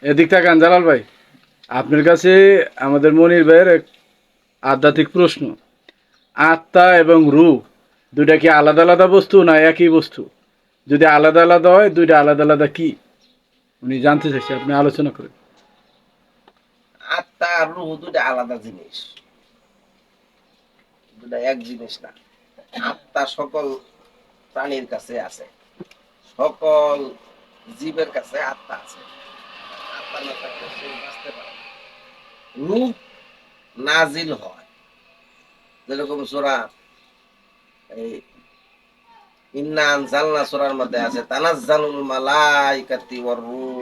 এদিক তাকান জালাল ভাই, আপনার কাছে আমাদের মনির ভাইয়ের এক আধ্যাত্মিক প্রশ্ন। আত্মা এবং রূহ দুইটা কি আলাদা আলাদা বস্তু না একই বস্তু? যদি আলাদা আলাদা হয় দুইটা আলাদা আলাদা কি উনি জানতে চাইছে, আপনি আলোচনা করেন। আত্মা আর রূহ দুটা আলাদা জিনিস, দুটা এক জিনিস না। আত্মা সকল প্রাণীর কাছে আছে, সকল জীবের কাছে আত্মা আছে। আত্মা না থাকলে সে বাঁচতে পারে না। রূহ নাজিল হয়, যেরকম সূরা এই ইন্না আনজালনা সূরার মধ্যে আছে তানাজ্জালুল মালাইকাতি ওয়ার রূহ।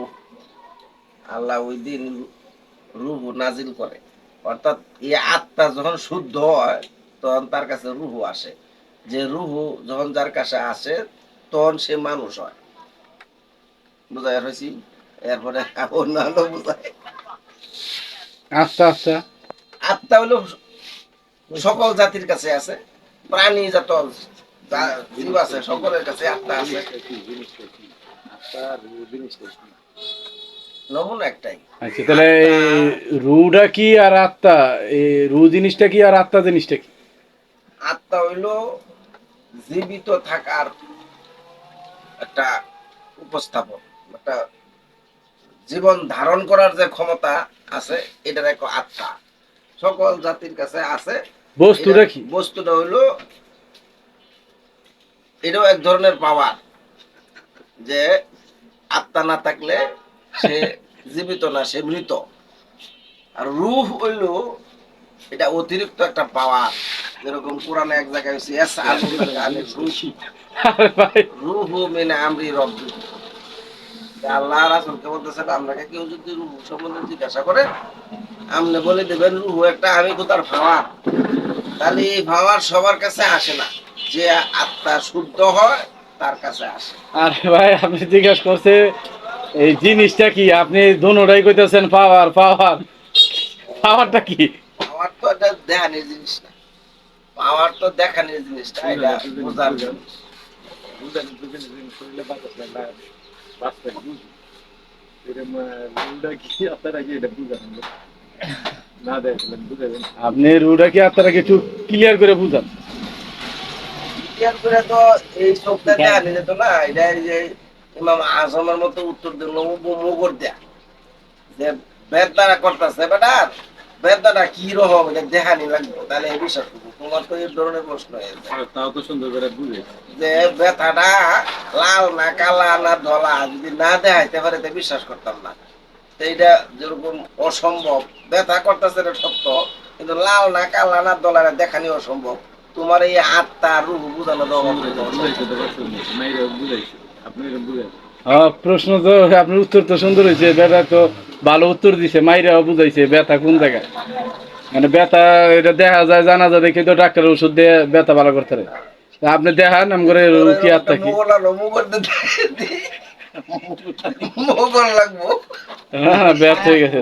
আল্লাহ ওই দিন রূহ নাজিল করে, অর্থাৎ এই আত্মা যখন শুদ্ধ হয় তখন তার কাছে রূহ আসে। যে রূহ যখন যার কাছে আসে তখন সে মানুষ হয়। বুঝাই হয়েছি? এরপরে অন্যান্য বুঝায়। আচ্ছা আচ্ছা। আত্মা হলো সকল জাতির কাছে আছে, প্রাণী যত জীব আছে সকলের কাছে আত্মা আছে। নমুনা একটাই। আচ্ছা, তাহলে আত্মা এই রুটা কি আর আত্মা, এই রু জিনিসটা কি আর আত্মা জিনিসটা কি? আত্মা হইল জীবিত থাকার একটা উপস্থাপন, একটা জীবন ধারণ করার যে ক্ষমতা আছে, এটার এক আত্মা সকল জাতির কাছে আছে। বস্তুটা এটার কি? বস্তুটা হইলো, এটাও এক ধরনের পাওয়ার, যে আত্মা না থাকলে সে জীবিত না, সে মৃত। আর রূহ হইল এটা অতিরিক্ত একটা পাওয়ার, যেরকম কোরআনে এক জায়গায় হচ্ছে আরে ভাই, রূহু মিন আমরি রব্বি। আল্লাহ রাসূলকে বলতেছেন, আপনাকে কেউ যদি রূহ সম্বন্ধে জিজ্ঞাসা করে আপনি বলে দেবেন রূহ একটা আমি কোথার ভাওয়ার। তাহলে এই ভাওয়ার সবার কাছে আসে না, যে আত্মা শুদ্ধ হয় তার কাছে আসে। আরে ভাই, আপনি জিজ্ঞাসা করছে এই জিনিসটা কি, আপনি দোনোটাই কইতেছেন পাওয়ার পাওয়ার। পাওয়ারটা কি? পাওয়ার তো এটা দেখানোর জিনিস না, পাওয়ার তো দেখানোর জিনিস না, এটা বোঝার জিনিস। আপনি রুটা কি আপনারা কিছু ক্লিয়ার করে বুঝান। ক্লিয়ার করে তো এই চোখটা দেখানো যেত না। এটা এই যে ইমাম আজমের মতো উত্তর দিল মুগর দেয়া, যে বেদারা করতেছে বেটার, বেদাটা কি রকম এটা দেখানি লাগবে, তাহলে এই বিশ্বাস করবো। তোমার তো এই ধরনের প্রশ্ন হয়েছে, তাও তো সুন্দর করে বুঝে। যে ব্যথাটা লাল না কালা না ধলা যদি না দেখাইতে পারে তো বিশ্বাস করতাম না। তো এইটা যেরকম অসম্ভব, ব্যথা করতেছে এটা সত্য, কিন্তু লাল না কালা না ধলা দেখানি অসম্ভব। তোমার এই আত্মা রূহ বুঝানো দেওয়া হ্যাঁ, প্রশ্ন তো আপনার উত্তর তো সুন্দর হয়েছে, বেটা তো ভালো উত্তর দিছে, মাইরাও বুঝাইছে ব্যথা কোন জায়গায়। মানে ব্যথা এটা দেখা যায়, জানা যায় দেখে তো ডাক্তারের ওষুধ দিয়ে ব্যথা ভালো করতে পারে। তা আপনি দেখান নাম করে কি আত্মা কি। মোগল লাগবো। হ্যাঁ, ব্যর্থ হয়ে গেছে।